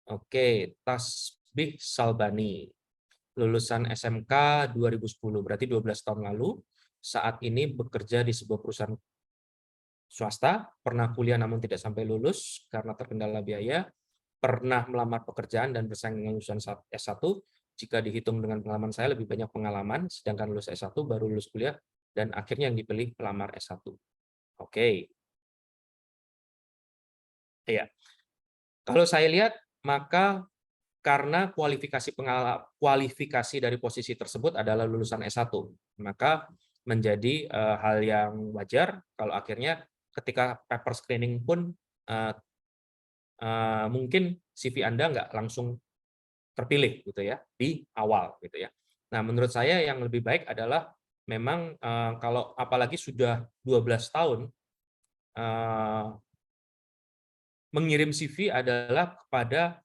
Oke, Tasbih Salbani, lulusan SMK 2010, berarti 12 tahun lalu. Saat ini bekerja di sebuah perusahaan swasta, pernah kuliah namun tidak sampai lulus karena terkendala biaya, pernah melamar pekerjaan dan bersaing dengan lulusan S1. Jika dihitung dengan pengalaman saya, lebih banyak pengalaman, sedangkan lulus S1 baru lulus kuliah, dan akhirnya yang dipilih pelamar S1. Oke, iya. Kalau saya lihat, maka karena kualifikasi dari posisi tersebut adalah lulusan S1, maka menjadi hal yang wajar kalau akhirnya ketika paper screening pun mungkin CV Anda nggak langsung terpilih gitu ya di awal gitu ya. Nah, menurut saya yang lebih baik adalah memang kalau apalagi sudah 12 tahun mengirim CV adalah kepada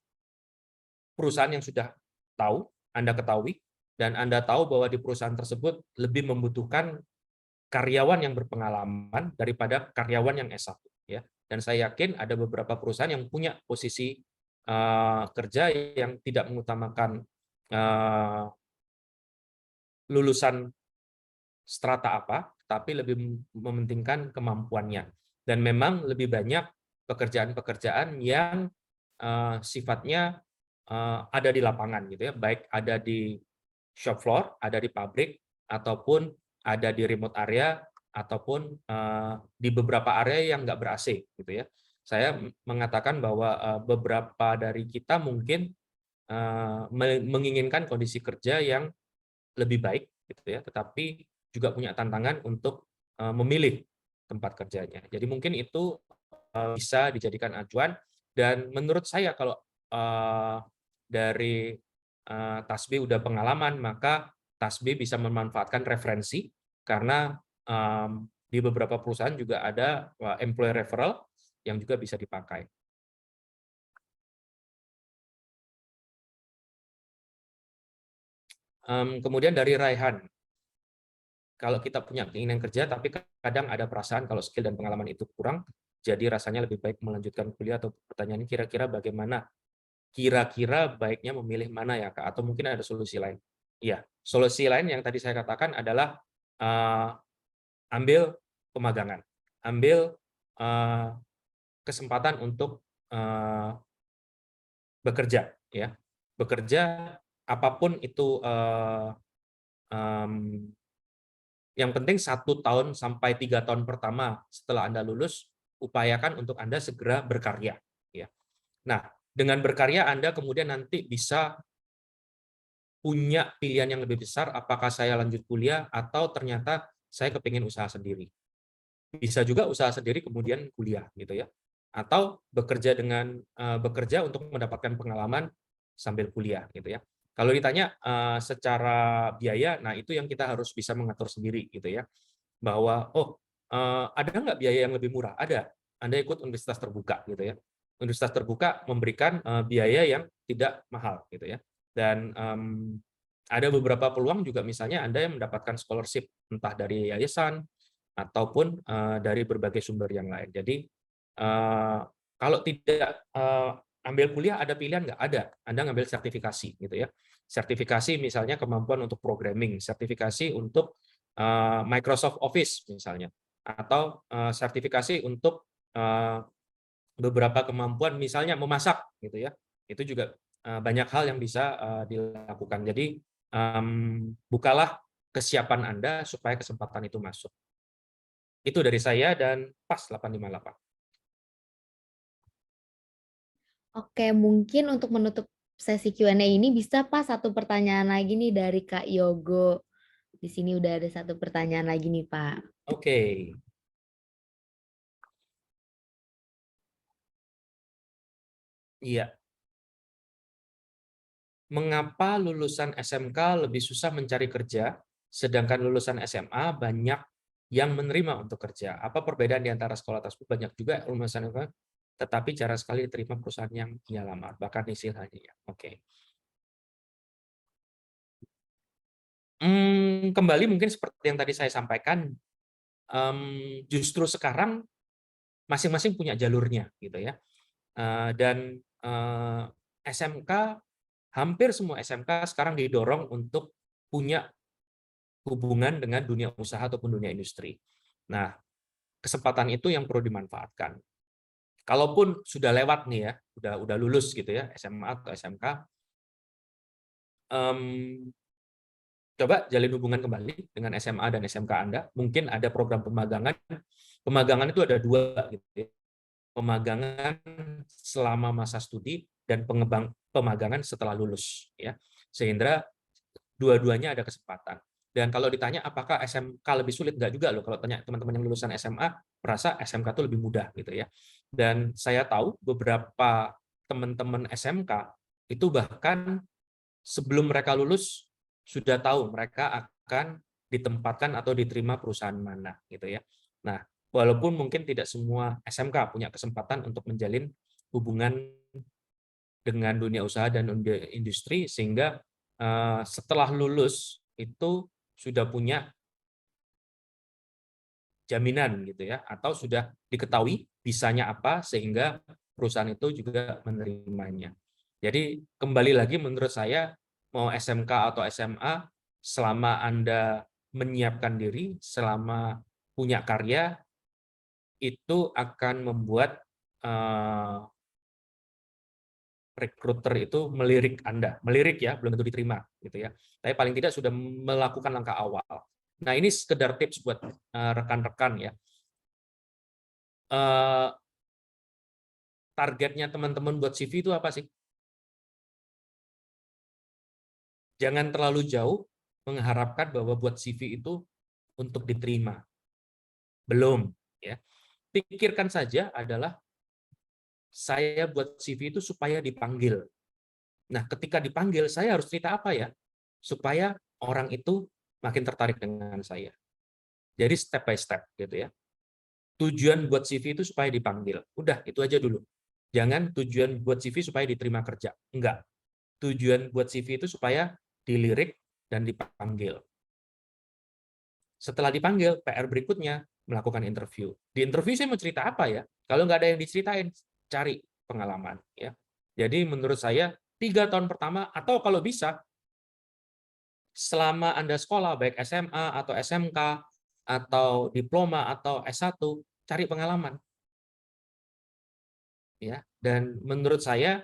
perusahaan yang sudah tahu, Anda ketahui, dan Anda tahu bahwa di perusahaan tersebut lebih membutuhkan karyawan yang berpengalaman daripada karyawan yang S1 ya. Dan saya yakin ada beberapa perusahaan yang punya posisi kerja yang tidak mengutamakan lulusan strata apa, tapi lebih mementingkan kemampuannya. Dan memang lebih banyak pekerjaan-pekerjaan yang sifatnya ada di lapangan gitu ya, baik ada di shop floor, ada di pabrik, ataupun ada di remote area, ataupun di beberapa area yang nggak ber-AC gitu ya. Saya mengatakan bahwa beberapa dari kita mungkin menginginkan kondisi kerja yang lebih baik gitu ya, tetapi juga punya tantangan untuk memilih tempat kerjanya. Jadi mungkin itu bisa dijadikan acuan, dan menurut saya kalau dari Tasbih udah pengalaman, maka Tasbih bisa memanfaatkan referensi karena di beberapa perusahaan juga ada employee referral yang juga bisa dipakai. Kemudian dari Raihan, kalau kita punya keinginan kerja, tapi kadang ada perasaan kalau skill dan pengalaman itu kurang, jadi rasanya lebih baik melanjutkan kuliah. Atau pertanyaan ini kira-kira bagaimana? Kira-kira baiknya memilih mana ya, Kak? Atau mungkin ada solusi lain? Iya, solusi lain yang tadi saya katakan adalah eh, ambil pemagangan, ambil eh, kesempatan untuk bekerja, ya, bekerja apapun itu. Yang penting 1 tahun sampai 3 tahun pertama setelah Anda lulus, upayakan untuk Anda segera berkarya. Ya. Nah, dengan berkarya Anda kemudian nanti bisa punya pilihan yang lebih besar, apakah saya lanjut kuliah atau ternyata saya kepingin usaha sendiri. Bisa juga usaha sendiri kemudian kuliah, gitu ya. Atau bekerja untuk mendapatkan pengalaman sambil kuliah, gitu ya. Kalau ditanya secara biaya, nah itu yang kita harus bisa mengatur sendiri, gitu ya. Bahwa ada nggak biaya yang lebih murah? Ada. Anda ikut universitas terbuka, gitu ya. Universitas terbuka memberikan biaya yang tidak mahal, gitu ya. Dan ada beberapa peluang juga, misalnya Anda yang mendapatkan scholarship entah dari yayasan ataupun dari berbagai sumber yang lain. Jadi kalau tidak ambil kuliah, ada pilihan nggak? Ada. Anda ngambil sertifikasi, gitu ya. Sertifikasi misalnya kemampuan untuk programming, sertifikasi untuk Microsoft Office misalnya, atau sertifikasi untuk beberapa kemampuan misalnya memasak, gitu ya. Itu juga banyak hal yang bisa dilakukan. Jadi bukalah kesiapan Anda supaya kesempatan itu masuk. Itu dari saya dan pas 858. Oke, mungkin untuk menutup sesi Q&A ini bisa Pak satu pertanyaan lagi nih dari Kak Yogo. Di sini udah ada satu pertanyaan lagi nih Pak. Oke. Iya. Mengapa lulusan SMK lebih susah mencari kerja, sedangkan lulusan SMA banyak yang menerima untuk kerja? Apa perbedaan di antara sekolah tersebut? Banyak juga lulusan SMA, tetapi jarang sekali diterima perusahaan yang ia lamar, bahkan istilahnya. Oke. Kembali mungkin seperti yang tadi saya sampaikan, justru sekarang masing-masing punya jalurnya, gitu ya. Dan SMK, hampir semua SMK sekarang didorong untuk punya hubungan dengan dunia usaha ataupun dunia industri. Nah, kesempatan itu yang perlu dimanfaatkan. Kalaupun sudah lewat nih ya, udah lulus gitu ya, SMA atau SMK, coba jalin hubungan kembali dengan SMA dan SMK Anda. Mungkin ada program pemagangan. Pemagangan itu ada 2 gitu ya. Pemagangan selama masa studi dan pemagangan setelah lulus ya. Sehingga dua-duanya ada kesempatan. Dan kalau ditanya apakah SMK lebih sulit, enggak juga loh. Kalau tanya teman-teman yang lulusan SMA, merasa SMK itu lebih mudah gitu ya. Dan saya tahu beberapa teman-teman SMK itu bahkan sebelum mereka lulus sudah tahu mereka akan ditempatkan atau diterima perusahaan mana gitu ya. Nah, walaupun mungkin tidak semua SMK punya kesempatan untuk menjalin hubungan dengan dunia usaha dan industri, sehingga setelah lulus itu sudah punya jaminan gitu ya, atau sudah diketahui bisanya apa sehingga perusahaan itu juga menerimanya. Jadi kembali lagi menurut saya, mau SMK atau SMA, selama Anda menyiapkan diri, selama punya karya, itu akan membuat recruiter itu melirik Anda. Melirik ya, belum tentu diterima gitu ya. Tapi paling tidak sudah melakukan langkah awal. Nah, ini sekedar tips buat rekan-rekan ya. Targetnya teman-teman buat CV itu apa sih? Jangan terlalu jauh mengharapkan bahwa buat CV itu untuk diterima. Belum ya. Pikirkan saja adalah saya buat CV itu supaya dipanggil. Nah, ketika dipanggil, saya harus cerita apa ya? Supaya orang itu makin tertarik dengan saya. Jadi step by step gitu ya. Tujuan buat CV itu supaya dipanggil. Udah, itu aja dulu. Jangan tujuan buat CV supaya diterima kerja. Enggak. Tujuan buat CV itu supaya dilirik, dan dipanggil. Setelah dipanggil, PR berikutnya melakukan interview. Di interview saya mau cerita apa ya? Kalau nggak ada yang diceritain, cari pengalaman. Ya. Jadi menurut saya 3 tahun pertama atau kalau bisa selama Anda sekolah baik SMA atau SMK atau diploma atau S1, cari pengalaman. Ya. Dan menurut saya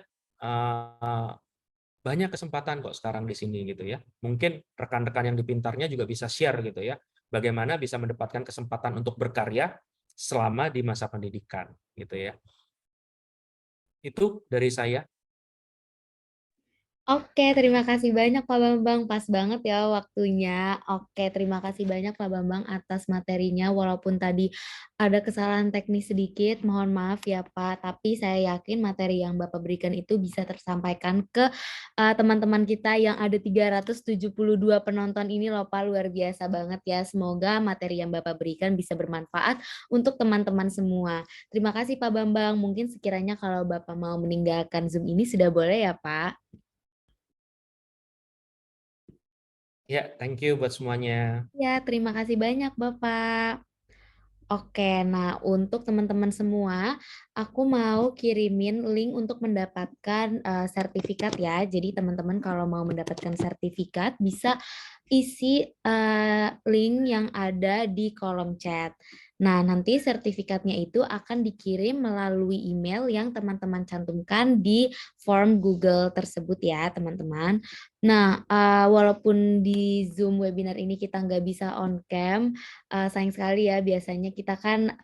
banyak kesempatan kok sekarang di sini gitu ya. Mungkin rekan-rekan yang di Pintarnya juga bisa share gitu ya. Bagaimana bisa mendapatkan kesempatan untuk berkarya selama di masa pendidikan gitu ya. Itu dari saya. Oke, terima kasih banyak Pak Bambang. Pas banget ya waktunya. Oke, terima kasih banyak Pak Bambang atas materinya. Walaupun tadi ada kesalahan teknis sedikit, mohon maaf ya Pak. Tapi saya yakin materi yang Bapak berikan itu bisa tersampaikan ke teman-teman kita yang ada 372 penonton ini loh Pak. Luar biasa banget ya. Semoga materi yang Bapak berikan bisa bermanfaat untuk teman-teman semua. Terima kasih Pak Bambang. Mungkin sekiranya kalau Bapak mau meninggalkan Zoom ini sudah boleh ya Pak. Ya, thank you buat semuanya. Ya, terima kasih banyak Bapak. Oke, nah untuk teman-teman semua, aku mau kirimin link untuk mendapatkan sertifikat ya. Jadi teman-teman kalau mau mendapatkan sertifikat bisa isi link yang ada di kolom chat. Nah, nanti sertifikatnya itu akan dikirim melalui email yang teman-teman cantumkan di form Google tersebut ya, teman-teman. Nah, walaupun di Zoom webinar ini kita nggak bisa on cam, sayang sekali ya, biasanya kita kan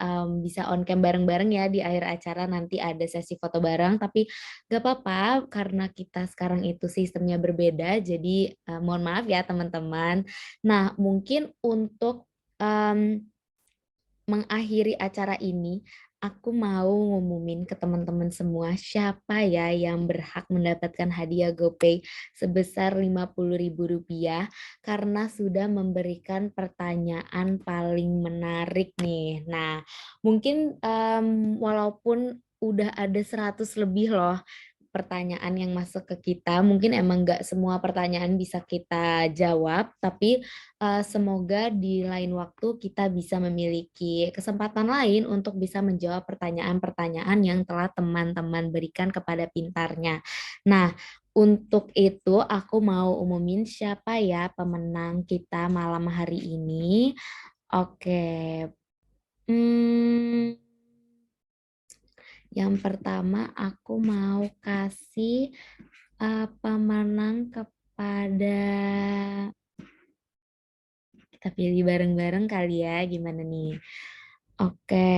bisa on cam bareng-bareng ya di akhir acara nanti ada sesi foto bareng, tapi gak apa-apa karena kita sekarang itu sistemnya berbeda, jadi mohon maaf ya teman-teman. Nah, mungkin untuk mengakhiri acara ini, aku mau ngumumin ke teman-teman semua siapa ya yang berhak mendapatkan hadiah GoPay sebesar Rp50.000 karena sudah memberikan pertanyaan paling menarik nih. Nah, mungkin walaupun udah ada 100 lebih loh pertanyaan yang masuk ke kita. Mungkin emang nggak semua pertanyaan bisa kita jawab, tapi semoga di lain waktu kita bisa memiliki kesempatan lain untuk bisa menjawab pertanyaan-pertanyaan yang telah teman-teman berikan kepada pintarnya. Nah, untuk itu aku mau umumin siapa ya pemenang kita malam hari ini. Oke. Hmm, yang pertama aku mau kasih pemenang kepada kita pilih bareng-bareng kali ya, gimana nih? Oke.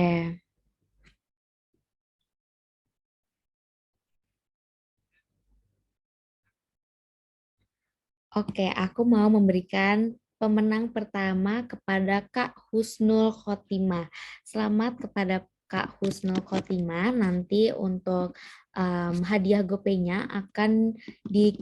Oke, aku mau memberikan pemenang pertama kepada Kak Husnul Khotimah. Selamat kepada Kak Husnul Khotimah. Nanti untuk hadiah GoPay-nya akan di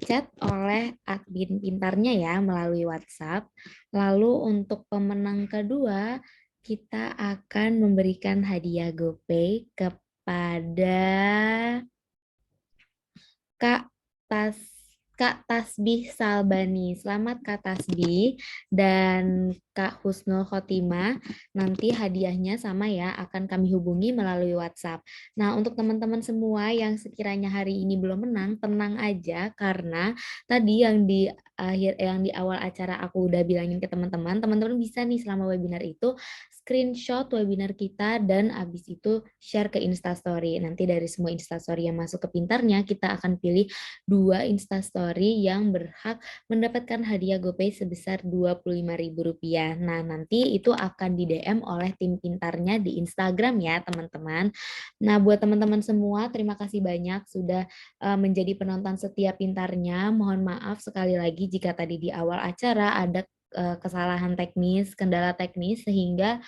chat oleh admin pintarnya ya melalui WhatsApp. Lalu untuk pemenang kedua, kita akan memberikan hadiah GoPay kepada Kak Tas Kak Tasbih Salbani. Selamat Kak Tasbih dan Kak Husnul Khotimah. Nanti hadiahnya sama ya, akan kami hubungi melalui WhatsApp. Nah, untuk teman-teman semua yang sekiranya hari ini belum menang, tenang aja karena tadi yang di awal acara aku udah bilangin ke teman-teman, teman-teman bisa nih selama webinar itu screenshot webinar kita dan abis itu share ke Instastory. Nanti dari semua Instastory yang masuk ke pintarnya, kita akan pilih 2 Instastory yang berhak mendapatkan hadiah GoPay sebesar Rp25.000. Nah, nanti itu akan di DM oleh tim pintarnya di Instagram ya, teman-teman. Nah, buat teman-teman semua, terima kasih banyak sudah menjadi penonton setia pintarnya. Mohon maaf sekali lagi jika tadi di awal acara ada kesalahan teknis, kendala teknis sehingga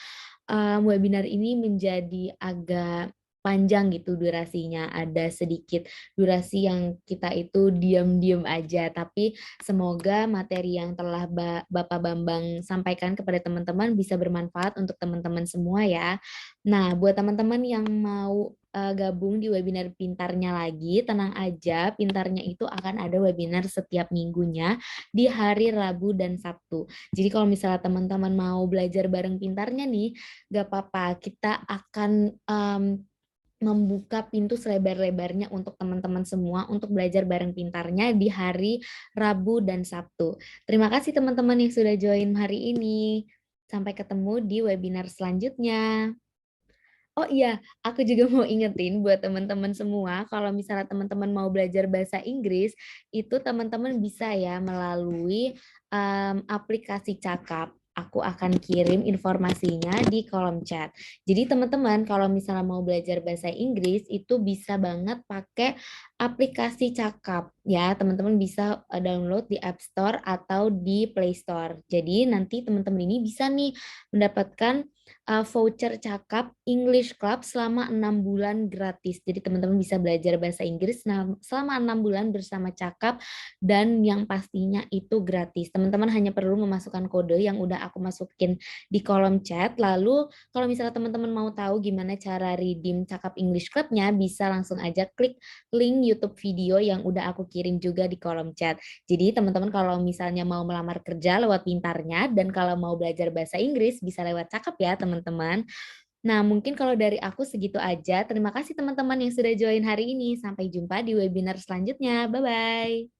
webinar ini menjadi agak panjang gitu durasinya, ada sedikit durasi yang kita itu diam-diam aja. Tapi semoga materi yang telah Bapak Bambang sampaikan kepada teman-teman bisa bermanfaat untuk teman-teman semua ya. Nah, buat teman-teman yang mau gabung di webinar Pintarnya lagi, tenang aja, Pintarnya itu akan ada webinar setiap minggunya di hari Rabu dan Sabtu. Jadi kalau misalnya teman-teman mau belajar bareng Pintarnya nih, gak apa-apa, kita akan membuka pintu selebar-lebarnya untuk teman-teman semua untuk belajar bareng Pintarnya di hari Rabu dan Sabtu. Terima kasih teman-teman yang sudah join hari ini. Sampai ketemu di webinar selanjutnya. Oh iya, aku juga mau ingetin buat teman-teman semua, kalau misalnya teman-teman mau belajar bahasa Inggris, itu teman-teman bisa ya melalui aplikasi Cakap. Aku akan kirim informasinya di kolom chat. Jadi teman-teman kalau misalnya mau belajar bahasa Inggris itu bisa banget pakai aplikasi Cakap ya. Teman-teman bisa download di App Store atau di Play Store. Jadi nanti teman-teman ini bisa nih mendapatkan voucher Cakap English Club selama 6 bulan gratis. Jadi teman-teman bisa belajar bahasa Inggris selama 6 bulan bersama Cakap dan yang pastinya itu gratis. Teman-teman hanya perlu memasukkan kode yang udah aku masukin di kolom chat. Lalu kalau misalnya teman-teman mau tahu gimana cara redeem Cakap English Club-nya, bisa langsung aja klik link YouTube video yang udah aku kirim juga di kolom chat. Jadi teman-teman kalau misalnya mau melamar kerja lewat Pintarnya dan kalau mau belajar bahasa Inggris bisa lewat Cakap ya teman-teman. Nah mungkin kalau dari aku segitu aja. Terima kasih teman-teman yang sudah join hari ini. Sampai jumpa di webinar selanjutnya. Bye-bye.